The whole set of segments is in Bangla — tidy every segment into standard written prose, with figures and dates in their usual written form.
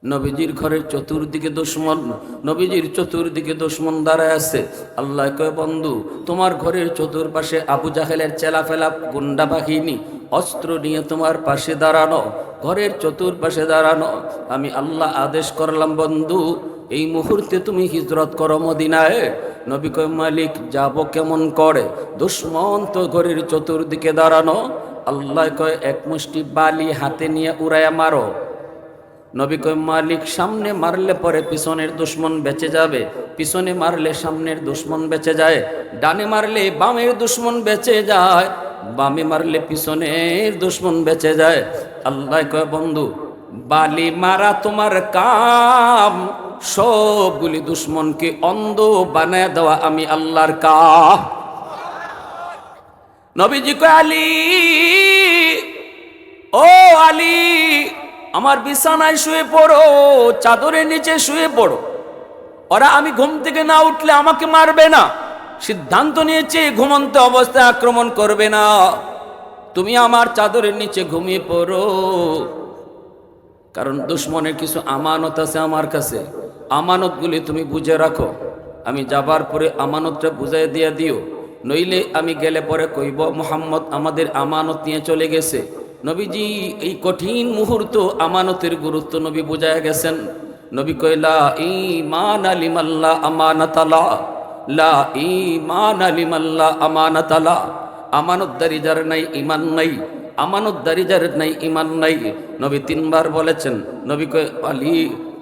নবীজির ঘরের চতুর্দিকে দুশমন, নবীজির চতুর্দিকে দুশমন দাঁড়ায় আছে। আল্লাহ কয়, বন্ধু তোমার ঘরের চতুর্পাশে আবু জাহেলের চেলাফেলা গুন্ডা বাহিনী অস্ত্র নিয়ে তোমার পাশে দাঁড়ানো, ঘরের চতুর্পাশে দাঁড়ানো। আমি আল্লাহ আদেশ করলাম, বন্ধু এই মুহূর্তে তুমি হিজরত করো মদিনায়। নবী কয়, মালিক যাব কেমন করে, দুশমন তো ঘরের চতুর্দিকে দাঁড়ানো। আল্লাহ কয়, এক মুষ্টি বালি হাতে নিয়ে উড়াইয়া মারো। নবী কয়, মালিক সামনে মারলে পরে পিছনের দুশমন বেঁচে যাবে, পিছনে মারলে সামনের দুশমন বেঁচে যায়, ডানে মারলে বামের দুশমন বেঁচে যায়, বামে মারলে পিছনের দুশমন বেঁচে যায়। আল্লাহ কয়, বন্ধু বালি মারা তোমার কাম, সবগুলি দুশমনকে অন্ধ বানায় দেওয়া আমি আল্লাহর কাম। নবীজি কয়, আলী ও আলী, আমার বিছানায় শুয়ে পড়ো, চাদরের নিচে শুয়ে পড়ো। ওরা আমি ঘুম থেকে না উঠলে আমাকে মারবে না, সিদ্ধান্ত নিয়েছে ঘুমন্ত অবস্থায় আক্রমণ করবে না। তুমি আমার চাদরের নিচে ঘুমিয়ে পড়ো, কারণ দুশমনের কিছু আমানত আছে আমার কাছে, আমানতগুলি তুমি বুঝে রাখো। আমি যাবার পরে আমানতটা বুঝাই দিয়ে দিও, নইলে আমি গেলে পরে কইব মুহাম্মদ আমাদের আমানত নিয়ে চলে গেছে। নবীজি এই কঠিন মুহূর্ত আমানতের গুরুত্ব নবী বুঝায় গেছেন। নবী কইলা ঈমান আলিমাল্লাহ আমানাতালা, লা ঈমান আলিমাল্লাহ আমানাতালা। আমানতদারি যার নাই ঈমান নাই, আমানতদারি যার নাই ঈমান নাই। নবী তিনবার বলেছেন। নবী কয়, আলী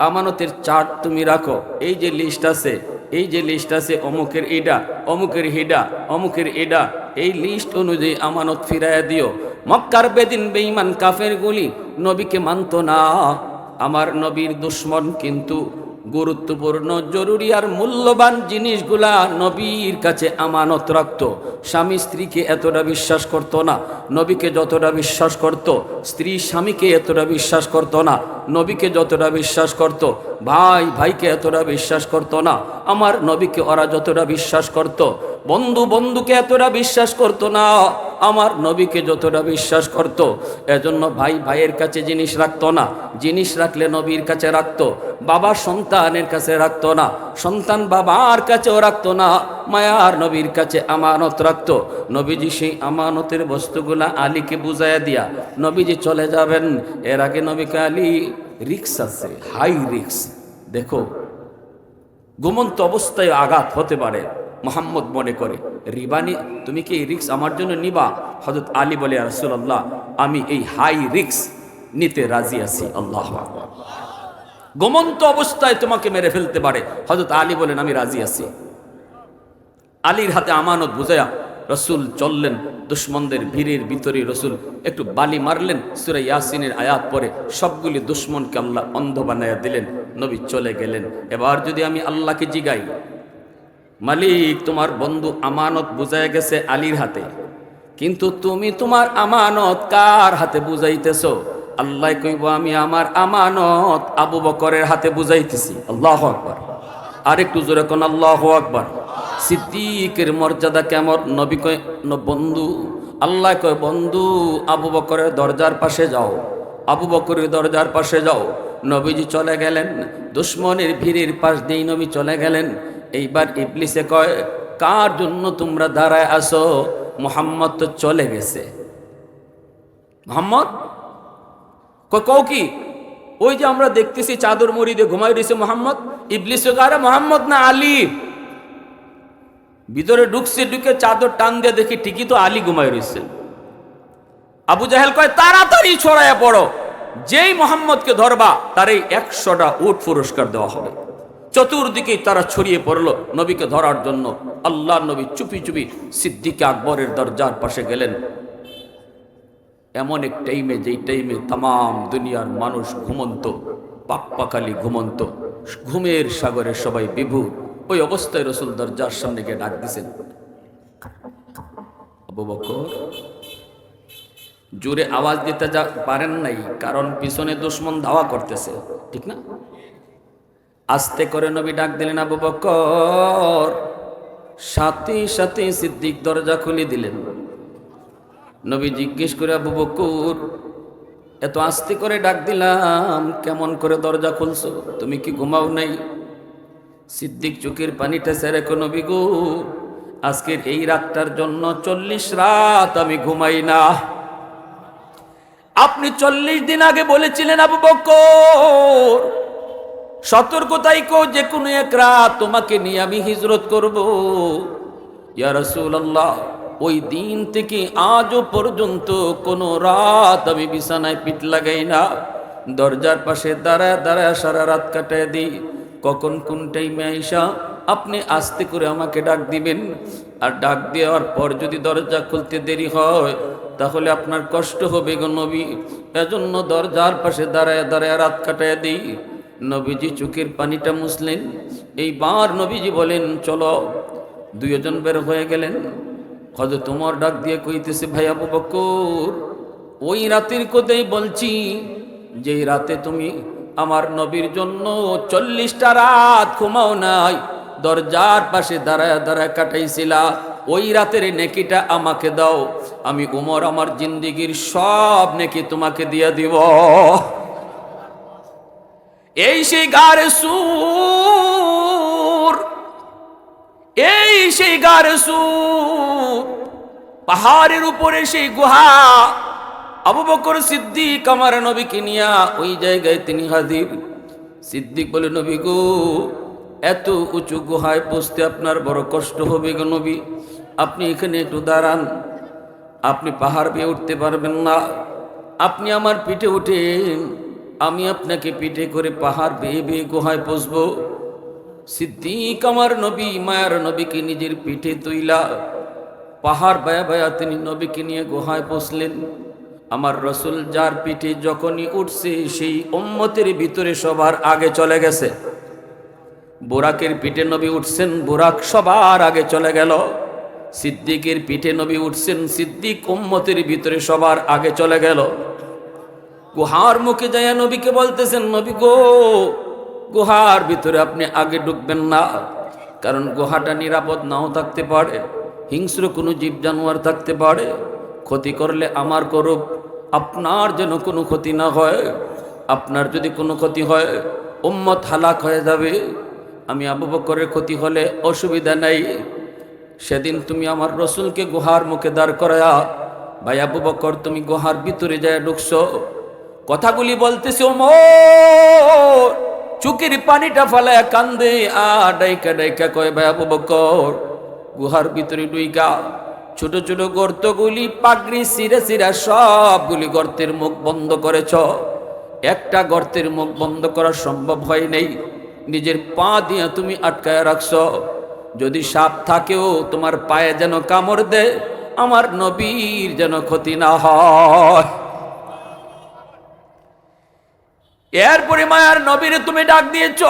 আমানতের চার্ট তুমি রাখো, এই যে লিস্ট আছে, এই যে লিস্ট আছে, অমুকের ইডা, অমুকের হিডা, অমুকের ইডা, এই লিস্ট অনুযায়ী আমানত ফিরাইয়া দিও। মক্কার বেদিন বেঈমান কাফের গুলি নবীকে মানত না। আমার নবীর দুশমন কিন্তু গুরুত্বপূর্ণ জরুরি আর মূল্যবান জিনিসগুলা নবীর কাছে আমানত রাখত। স্বামী স্ত্রীকে এতটা বিশ্বাস করত না, নবীকে যতটা বিশ্বাস করত। স্ত্রী স্বামীকে এতটা বিশ্বাস করত না, নবীকে যতটা বিশ্বাস করত। ভাই ভাইকে এতটা বিশ্বাস করত না, আমার নবীকে ওরা যতটা বিশ্বাস করত। বন্ধু বন্ধুকে এতটা বিশ্বাস করত না, আমার নবীকে যতটা বিশ্বাস করত। এজন্য ভাই ভাইয়ের কাছে জিনিস রাখতো না, জিনিস রাখলে নবীর কাছে রাখতো। বাবা সন্তানের কাছে রাখতো না, সন্তান বাবার কাছেও রাখতো না, মায়ার নবীর কাছে আমানত রাখতো। নবীজি সেই আমানতের বস্তুগুলা আলীকে বুঝাইয়া দিয়া নবীজি চলে যাবেন। এর আগে নবীকে, আলী রিক্স আছে, হাই রিক্স, দেখো ঘুমন্ত অবস্থায় আঘাত হতে পারে। মোহাম্মদ মনে করে, রিবানি তুমি কি এই রিক্স আমার জন্য নিবা? হযরত আলী বলে, রাসূলুল্লাহ আমি এই হাই রিক্স নিতে রাজি আছি। আল্লাহু আকবার। ঘুমন্ত অবস্থায় তোমাকে মেরে ফেলতে পারে। হযরত আলী বলেন, আমি রাজি আছি। আলীর হাতে আমানত বুঝায়া রসুল চললেন। দুশ্মনদের ভিড়ের ভিতরে রসুল একটু বালি মারলেন, সূরা ইয়াসিনের আয়াত পরে সবগুলি দুশ্মনকে আল্লাহ অন্ধ বানায়া দিলেন। নবী চলে গেলেন। এবার যদি আমি আল্লাহকে জিগাই, মালিক তোমার বন্ধু আমানত বুঝায় গেছে আলীর হাতে, কিন্তু তুমি তোমার আমানত কার হাতে বুঝাইতেছো? আল্লাহ কইব, আমি আমার আমানত আবু বকরের হাতে বুঝাইতেছি। আল্লাহু আকবার। আর একটু জোরে কোন আল্লাহু আকবার। সিদ্দিকের মর্যাদা কেমন? নবী কয়, বন্ধু আল্লাহ কয়, বন্ধু আবু বকরের দরজার পাশে যাও, আবু বকরের দরজার পাশে যাও। নবীজি চলে গেলেন, দুশ্মনের ভিড়ের পাশ দিয়ে নবী চলে গেলেন। এইবার ইবলিসে কয়, কার জন্য তোমরা দাঁড়ায় আসো? মুহাম্মদ তো চলে গেছে। মুহাম্মদ কও কি? ওই যে আমরা দেখতেছি চাদর মুড়ি দিয়ে ঘুমাই রয়েছে মুহাম্মদ। ইবলিস আরে মুহাম্মদ না, আলী। ভিতরে ঢুকছে, ঢুকে চাদর টান দিয়ে দেখি ঠিকই তো আলী ঘুমাই রয়েছে। আবু জাহেল কয়, তাড়াতাড়ি ছড়াইয়া পড়ো, যেই মুহাম্মদকে ধরবা তার এই 100টা উট পুরস্কার দেওয়া হবে। চতুর্দিকে তারা ছড়িয়ে পড়লো নবীকে ধরার জন্য। আল্লাহ নবী চুপি চুপি সিদ্দিক আকবরের দরজার পাশে গেলেন। এমন এক টাইমে, যেই টাইমে তাম দুনিয়ার মানুষ ঘুমন্ত, পাপ্পাকালি ঘুমন্ত, ঘুমের সাগরে সবাই বিভোর। ওই অবস্থায় রসুল দরজার সামনে গিয়ে ডাক দিছেন, আবু বকর। জোরে আওয়াজ দিতে পারেন নাই, কারণ পিছনে দুশমন ধাওয়া করতেছে, ঠিক না? আস্তে করে নবী ডাক দিলেন, আবু বকর। সাথে সাথে সিদ্দিক দরজা খুলে দিলেন। নবী জিজ্ঞেস করে, আবু বকর এত আস্তে করে ডাক দিলাম, কেমন করে দরজা খুলছো? তুমি কি ঘুমাও নাই? সিদ্দিক চোখের পানিটা ছেড়ে কো, নবী গো, আজকের এই রাতটার জন্য 40 রাত আমি ঘুমাই না। আপনি 40 দিন আগে বলেছিলেন আবু বকর, সতর্কতাই কো, যে কোনো এক রাত তোমাকে নিয়ে আমি হিজরত করব। ইয়া রাসূলুল্লাহ, ওই দিন থেকে আজও পর্যন্ত কোনো রাত আমি বিছানায় পিঠ লাগাই না। দরজার পাশে দাঁড়ায় দাঁড়ায় সারা রাত কাটায় দিই। কখন কোন টাইমে আইসা আপনি আস্তে করে আমাকে ডাক দিবেন, আর ডাক দেওয়ার পর যদি দরজা খুলতে দেরি হয় তাহলে আপনার কষ্ট হবে গো নবী। এজন্য দরজার পাশে দাঁড়ায় দাঁড়ায় রাত কাটায় দিই। নবীজি চোখের পানিটা মুছলেন। এইবার নবীজি বলেন, চলো। দুইজন বের হয়ে গেলেন। হযরত তোমার ডাক দিয়ে কইতেছে, ভাই আবু বকর, ওই রাতের কথাই বলছি, যে রাতে তুমি আমার নবীর জন্য 40টা রাত ঘুমাও নাই, দরজার পাশে দাঁড়ায় দাঁড়ায় কাটাইছিলা, ওই রাতের নেকিটা আমাকে দাও, আমি উমর আমার জিন্দিগির সব নেকি তোমাকে দিয়ে দিব। এই সেই গারে সুর, এই সেই গারে সুর, পাহাড়ের উপরে সেই গুহা। আবু বকর সিদ্দিক আমার নবীকে নিয়া ওই জায়গায় তিনি হাজির। সিদ্দিক বলে, নবী গো, এত উঁচু গুহায় পৌঁছতে আপনার বড় কষ্ট হবে গো নবী, আপনি এখানে একটু দাঁড়ান, আপনি পাহাড় বেয়ে উঠতে পারবেন না, আপনি আমার পিঠে উঠেন, আমি আপনাকে পিঠে করে পাহাড় বেয়ে বেয়ে গুহায় পৌঁছবো। সিদ্দিক আমার নবী, মায়ার নবীকে নিজের পিঠে তুইলা পাহাড় বায়া বায়া তিনি নবীকে নিয়ে গুহায় পৌঁছলেন। আমার রসুল যার পিঠে যখনই উঠছে, সেই উম্মতের ভিতরে সবার আগে চলে গেছে। বুরাকের পিঠে নবী উঠছেন, বুরাক সবার আগে চলে গেল। সিদ্দিকের পিঠে নবী উঠছেন, সিদ্দিক উম্মতের ভিতরে সবার আগে চলে গেল। গুহার মুখে যাইয়া নবীকে বলতেছেন, নবী গো, গুহার ভিতরে আপনি আগে ঢুকবেন না, কারণ গুহাটা নিরাপদ নাও থাকতে পারে, হিংস্র কোনো জীব জানোয়ার থাকতে পারে, ক্ষতি করলে আমার করুক, আপনার যেন কোনো ক্ষতি না হয়। আপনার যদি কোনো ক্ষতি হয় উম্মত হালাক হয়ে যাবে। আমি আবু বকরের ক্ষতি হলে অসুবিধা নাই। সেদিন তুমি আমার রসুলকে গুহার মুখে দাঁড় করায়া, ভাই আবু বকর, তুমি গুহার ভিতরে যায় ঢুকছো। কথাগুলি বলতেছে ওমর চুকের পানিটা ফালায়া কান্দে, ডাইকা ডাইকা কয়, ভাই আবু বকর, গুহার ভিতরে ডুইকা ছোট ছোট গর্তগুলি পাগড়ি সিরা সিরা সবগুলি গর্তের মুখ বন্ধ করেছ, একটা গর্তের মুখ বন্ধ করা সম্ভব হয় নাই। নিজের পা দিয়ে তুমি আটকায় রাখছ, যদি সাপ থাকেও তোমার পায়ে যেন কামড় দেয়, আমার নবীর যেন ক্ষতি না হয়। এরপরে মায়ার নবীরে তুমি ডাক দিয়েছ,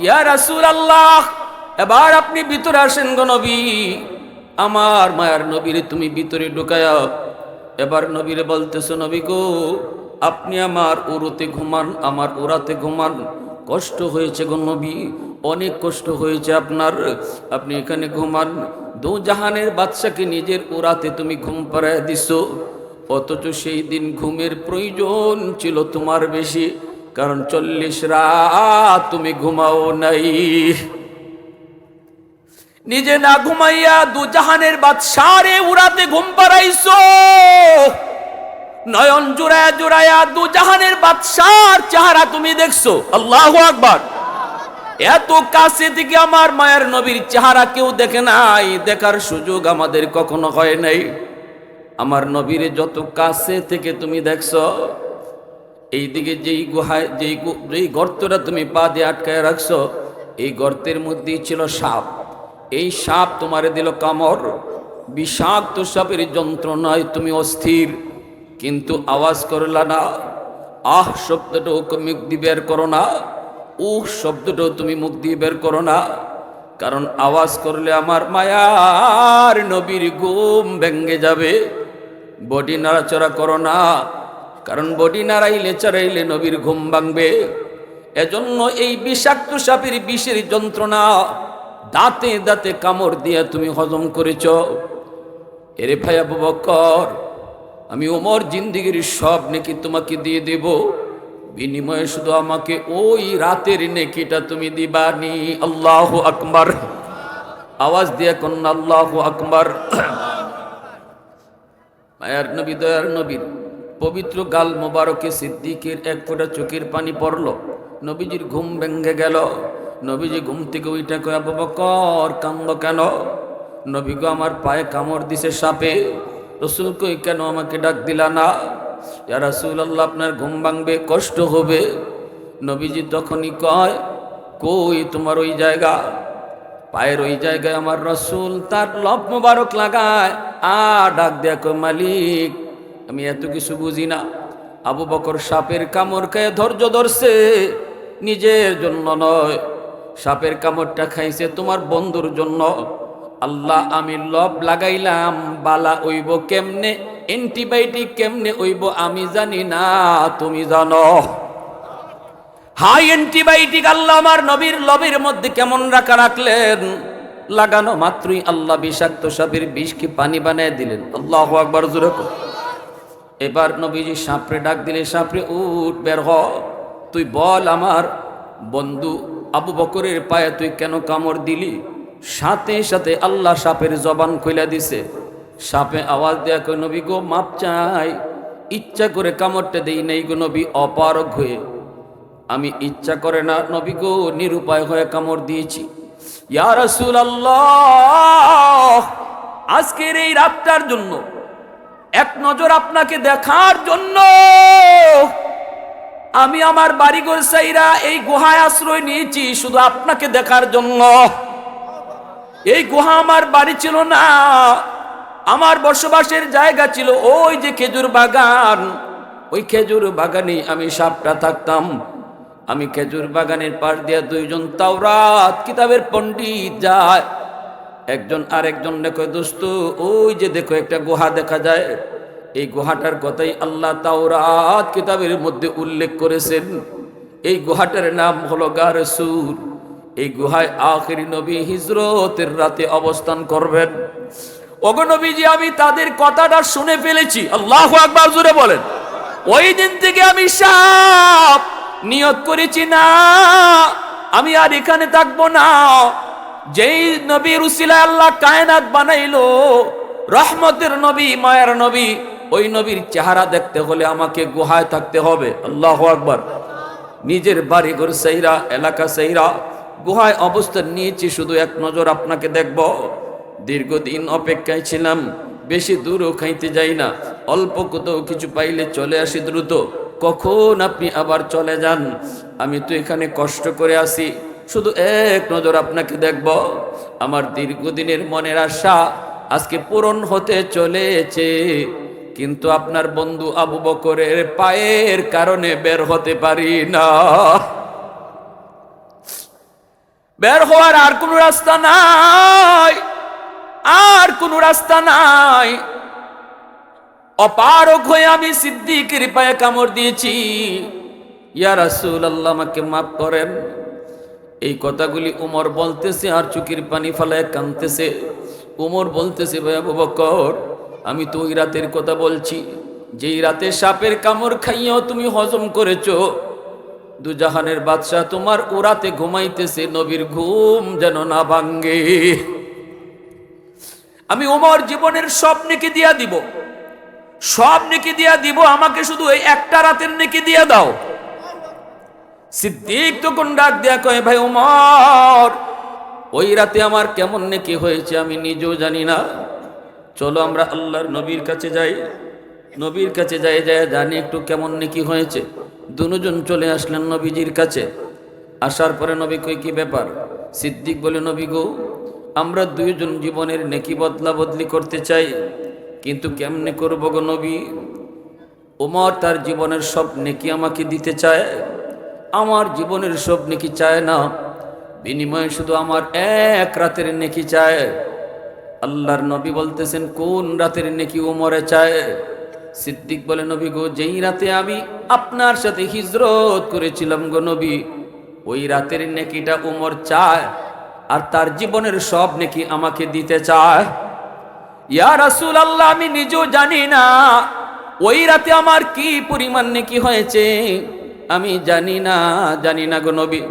ইয়া রাসূলুল্লাহ, এবার আপনি ভিতরে আসেন গো নবী। আমার মায়ার নবীরে তুমি ভিতরে ঢুকায়া এবার নবীরে বলতেছো, নবী গো, আপনি আমার উরুতে ঘুমান, আমার উরাতে ঘুমান, কষ্ট হয়েছে গো নবী, অনেক কষ্ট হয়েছে আপনার, আপনি এখানে ঘুমান। দু জাহানের বাদশাকে নিজের উরাতে তুমি ঘুম পাড়ায় দিছো, অথচ সেই দিন ঘুমের প্রয়োজন ছিল তোমার বেশি, কারণ 40 রাত তুমি ঘুমাও নাই। নিজে না ঘুমাইয়া দু জাহানের বাদশারে উড়াতে ঘুম পাড়াইছো, নয়ন জুড়ায়া জুড়ায়া দু জাহানের বাদশার চেহারা তুমি দেখছো। আল্লাহু আকবার। এত কাছে থেকে আমার মায়ের নবীর চেহারা কেউ দেখে নাই, দেখার সুযোগ আমাদের কখনো হয় নাই। আমার নবীর যত কাছে থেকে তুমি দেখছো, এইদিকে যেই গুহায় যেই গর্তটা তুমি পা দিয়ে আটকায় রাখছো, এই গর্তের মধ্যেই ছিল সাপ। এই সাপ তোমারে দিল কামড়, বিষাক্ত সাপের যন্ত্রণায় তুমি অস্থির, কিন্তু আওয়াজ করলা না। আহ শব্দটাও মুখ দিয়ে বের করো না, উহ শব্দটাও তুমি মুখ দিয়ে বের করো না, কারণ আওয়াজ করলে আমার মায়ার নবীর ঘুম ভেঙ্গে যাবে। বডি নাড়াচড়া করো না, কারণ বডি নাড়াইলে চড়াইলে নবীর ঘুম ভাঙবে। এজন্য এই বিষাক্ত সাপের বিষের যন্ত্রণা দাঁতে দাঁতে কামড় দিয়ে তুমি হজম করেছ। এরে ভাই আবু বকর, আমি ওমর জিন্দিগির সব নেকি তোমাকে দিয়ে দেব, বিনিময়ে শুধু আমাকে ওই রাতের নেকিটা তুমি দিবানি। আল্লাহু আকবার। আওয়াজ দিয়ে কোন আল্লাহু আকবার। মায়ার নবী, দয়ার নবীর পবিত্র গাল মোবারকে সিদ্দিকের এক ফোঁটা চোখের পানি পড়ল। নবীজির ঘুম ভেঙে গেল। নবীজি ঘুম থেকে উঠে কয়, আবু বকর কান্দ কেন? নবী গো, আমার পায়ে কামড় দিছে সাপে। রসুল কই, কেন আমাকে ডাক দিলা না? ইয়া রাসূলুল্লাহ, আপনার ঘুম ভাঙবে, কষ্ট হবে। নবীজি তখনই কয়, কই তোমার ওই জায়গা? পায়ের ওই জায়গায় আমার রসুল তার লব মোবারক লাগায় আর ডাক দেয়া কয়, মালিক আমি এত কিছু বুঝি না। আবু বকর সাপের কামড় খায় ধৈর্য ধরছে, নিজের জন্য নয়, সাপের কামড়টা খাইছে তোমার বন্ধুর জন্য। আল্লাহ, আমি লব লাগাইলাম, বালা ওইব কেমনে, অ্যান্টিবায়োটিক কেমনে ওইব আমি জানি না, তুমি জানো। হাই অ্যান্টিবায়োটিক আল্লাহ আমার নবীর লবের মধ্যে কেমন রাখলেন, লাগানো মাত্রই আল্লাহ বিষাক্ত সাপের বিষকে পানি বানিয়ে দিলেন। আল্লাহু আকবার জোরে কর। এবার নবীজি সাপরে ডাক দিলে, সাপরে উঠ, বের হ, তুই বল আমার বন্ধু আবু বকরের পায়ে তুই কেন কামড় দিলি? সাথে সাথে আল্লাহ সাপের জবান খুলে দিছে। সাপে আওয়াজ দেয়া কই, নবী গো মাপ চাই, ইচ্ছা করে কামড়টা দেই নাই গো নবী, অপারগ হয়ে, আমি ইচ্ছা করে না নবী গো, নিরুপায় হয়ে কামড় দিয়েছি। ইয়া রাসূলুল্লাহ, আজকের এই রাতটার জন্য, এক নজর আপনাকে দেখার জন্য আমি আমার বাড়িঘর সাইরা এই গুহায় আশ্রয় নিয়েছি, শুধু আপনাকে দেখার জন্য। এই গুহা আমার বাড়ি ছিল না, আমার বসবাসের জায়গা ছিল ওই যে খেজুর বাগান। ওই খেজুর বাগানে আমি সাপটা থাকতাম। আমি খেজুর বাগানের পাশ দিয়ে দুইজন তাওরাত কিতাবের পণ্ডিত যায়, একজন আরেকজন দেখো, দোস্ত ওই যে দেখো একটা গুহা দেখা যায়, এই গুহাটার কথাই আল্লাহ তাওরাত কিতাবের মধ্যে উল্লেখ করেছেন। এই গুহাটার নাম হলো গার সূর। এই গুহায় আখিরি নবী হিজরতের রাতে অবস্থান করবেন। ওগো নবীজি, আমি তাদের কথাটা শুনে ফেলেছি। আল্লাহু আকবার জোরে বলেন। ওই দিন থেকে আমি সাপ নিয়ত করেছি, না আমি আর এখানে থাকবো না। যেই নবীর উসিলায় আল্লাহ কায়নাত বানাইলো, রহমতের নবী, মায়ার নবী, ওই নবীর চেহারা দেখতে হলে আমাকে গুহায় থাকতে হবে। আল্লাহু আকবার। নিজের বাড়ি ঘর সাইরা, এলাকা সাইরা গুহায় অবস্থান নিয়েছি, শুধু এক নজর আপনাকে দেখব। দীর্ঘদিন অপেক্ষায় ছিলাম, বেশি দূরও খাইতে যাই না, অল্প কোথাও কিছু পাইলে চলে আসি দ্রুত, কখন আপনি আবার চলে যান। আমি তো এখানে কষ্ট করে আসি, শুধু এক নজর আপনাকে দেখব। আমার দীর্ঘদিনের মনের আশা আজকে পূরণ হতে চলেছে, কিন্তু আপনার বন্ধু আবু বকরের পায়ের কারণে বের হতে পারি না। বের হওয়ার আর কোনো রাস্তা নাই, আর কোনো রাস্তা নাই। অপারগ হয়ে আমি সিদ্দিকের পায়ে কামড় দিয়েছি। ইয়া রাসূলুল্লাহ, আমাকে মাফ করেন। এই কথাগুলি উমর বলতেছে আর চোখের পানি ফেলায় কাঁদতেছে। উমর বলতেছে, ভাই আবু বকর, আমি তো ওই রাতের কথা বলছি, যেই রাতে সাপের কামড় খাইয়াও তুমি হজম করেছো। দুজাহানের বাদশাহ তোমার ও রাতে ঘুমাইতেছে, নবীর ঘুম যেন না ভাঙ্গে। আমি উমর জীবনের সব নেকি দিয়া দিব, সব নেকি দিয়া দিব, আমাকে শুধু এই একটা রাতের নেকি দিয়া দাও। সিদ্দিক তখন ডাক দেয়া কয়, ভাই উমর, ওই রাতে আমার কেমন নেকি হয়েছে আমি নিজেও জানি না, চলো আমরা আল্লাহর নবীর কাছে যাই। নবীর কাছে যাই, যায় জানি একটু কেমন নেকি হয়েছে। দুজন চলে আসলেন নবীজির কাছে। আসার পরে নবী কই, কি ব্যাপার? সিদ্দিক বলে, নবী গো, আমরা দুইজন জীবনের নেকি বদলা বদলি করতে চাই, কিন্তু কেমনে করব গো নবী? ওমর তার জীবনের সব নেকি আমাকে দিতে চায়, আমার জীবনের সব নেকি চায় না, বিনিময়ে শুধু আমার এক রাতের নেকি চায়। আল্লাহর নবী বলতেছেন, কোন রাতের নেকি ওমরে চায়? সিদ্দিক বলে, নবী গো, যেই রাতে আমি আপনার সাথে হিজরত করেছিলাম গো নবী, ওই রাতের নেকিটা ওমর চায়, আর তার জীবনের সব নেকি আমাকে দিতে চায়। ইয়া রাসূলুল্লাহ, আমি নিজেও জানি না ওই রাতে আমার কি পরিমাণ নেকি হয়েছে আমি জানি না গো নবী,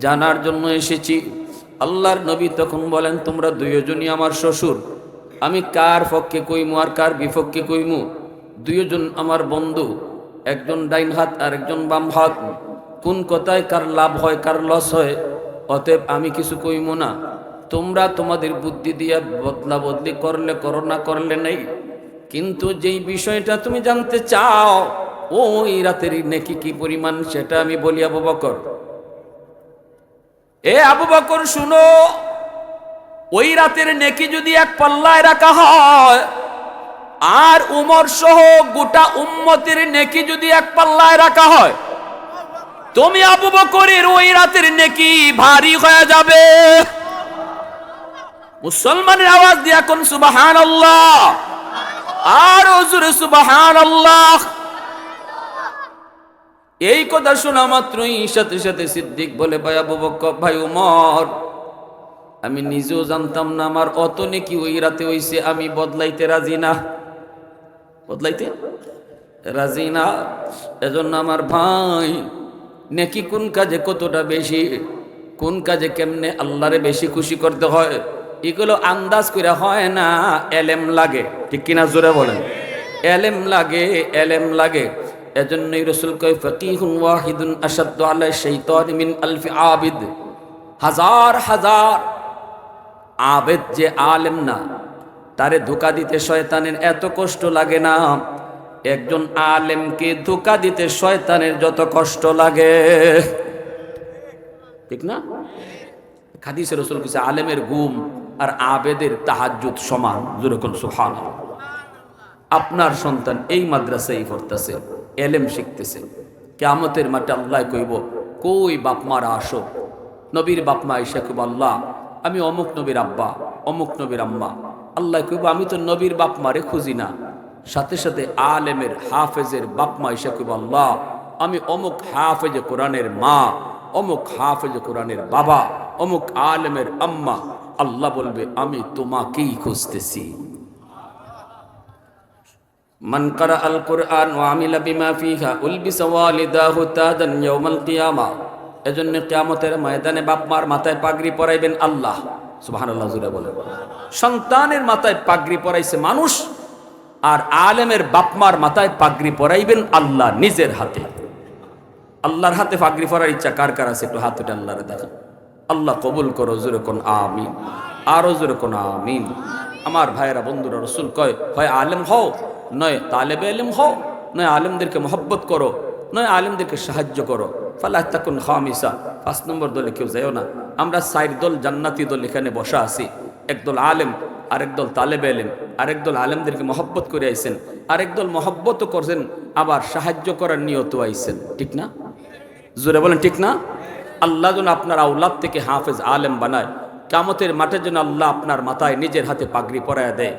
জানার জন্য এসেছি। আল্লাহর নবী তখন বলেন, তোমরা দুইজনই আমার শ্বশুর, আমি কার পক্ষে কইমু আর কার বিপক্ষে কইমু? দুইজন আমার বন্ধু, একজন ডাইন হাত আর একজন বাম হাত, কোন কথায় কার লাভ হয় কার লস হয়, অতএব আমি কিছু কইমু না। তোমরা তোমাদের বুদ্ধি দিয়ে বদলা বদলি করলে করো, না করলে নেই। কিন্তু যেই বিষয়টা তুমি জানতে চাও ওই রাতের নেকি কি পরিমাণ, সেটা আমি বলি আবু বকর। এ আবু বকর শুনো, ওই রাতের নেকি যদি এক পাল্লায় রাখা হয়, আর উমর সহ গোটা উম্মতের নেকি যদি এক পাল্লায় রাখা হয়, তুমি আবু বকরের ওই রাতের নেকি ভারী হয়ে যাবে। মুসলমানের আওয়াজ দিয়া কোন সুবহানাল্লাহ, আর হুজুরে সুবহানাল্লাহ। এই কথা শোনা মাত্রই সাথে সাথে সিদ্দিক বলে, ভাই আবু বকর, ভাই উমর, আমি নিজেও জানতাম না আমার অত নেকি ওই রাতে হইছে, আমি বদলাইতে রাজি না, বদলাইতে রাজি না। এজন্য আমার ভাই, নেকি কোন কাজে কতটা বেশি, কোন কাজে কেমনে আল্লাহরে বেশি খুশি করতে হয়, এগুলো আন্দাজ করে হয় না, এলেম লাগে। ঠিক কিনা জোরে বলেন? এলেম লাগে, এলেম লাগে। এজন্যই রাসূল কয়, ফাকিহুন ওয়াহিদুন আশাদ্দু আলা শাইতান মিন আলফি আবিদ। হাজার হাজার আবেদ যে আলেম না, তারে ধোঁকা দিতে শয়তানের এত কষ্ট লাগে না, একজন আলেমকে ধোঁকা দিতে শয়তানের যত কষ্ট লাগে। ঠিক না? হাদিসে রাসূল কইছে, আলেমের ঘুম আর আবেদের তাহাজ্জুদ সমান। জোরে কোন সুবহানাল্লাহ। আপনার সন্তান এই মাদ্রাসায় পড়তেছে, এলেম শিখতেছে, কিয়ামতের মাঠে আল্লাহ কইব, কই বাপ মারা আসো? নবীর বাপ মা এসে কইব, আল্লাহ আমি অমুক নবীর আব্বা, অমুক নবীর আম্মা। আল্লাহ কইব, আমি তো নবীর বাপ মারে খুঁজি না। সাথে সাথে আলেমের হাফেজের বাপ মা এসে কইব, আল্লাহ আমি অমুক হাফেজে কোরআনের মা, অমুক হাফেজে কোরআনের বাবা, অমুক আলেমের আম্মা। আল্লাহ বলবে, আমি তোমাকেই খুঁজতেছি। মান কারা আল কোরআন ওয়া আমিলা বিমা ফিহা উলবিসা ওয়ালিদাহু তাজান ইয়াউমাল কিয়ামা। এজন্য কিয়ামতের ময়দানে বাপ মার মাথায় পাগড়ি পরাইবেন আল্লাহ। সুবহানাল্লাহ জোরে বলেন। সন্তানের মাথায় পাগড়ি পরাইছে মানুষ, আর আলেমের বাপ মার মাথায় পাগড়ি পরাইবেন আল্লাহ নিজের হাতে। আল্লাহর হাতে পাগড়ি পরার ইচ্ছা কার কার আছে? একটু হাত উঠে আল্লাহরে দেখেন। আল্লাহ কবুল করো, জোরে কোন আমিন, আরো জোরে কোন আমিন। আমার ভাইয়েরা, বন্ধুরা, রাসূল কয়, হয় আলেম হও, নয় তালেবে ইলম হও, নয় আলেমদেরকে মহব্বত করো, নয় আলেমদেরকে সাহায্য করো। ফালা তাকুন খামিসা, 5 নম্বর দলে কেউ যাইও না। আমরা 4 দল জান্নাতি দল এখানে বসা আছি। একদল আলেম, আরেক দল তালেবে ইলম, আরেক দল আলেমদেরকে মহব্বত করে আইছেন, আরেক দল মহব্বতও করছেন, আবার সাহায্য করার নিয়তও আইছেন। ঠিক না? জোরে বলেন ঠিক না? আল্লাহ যেন আপনার আওলাদ থেকে হাফেজ আলেম বানায়, কিয়ামতের মাঠের জন্য আল্লাহ আপনার মাথায় নিজের হাতে পাগড়ি পরায়া দেয়।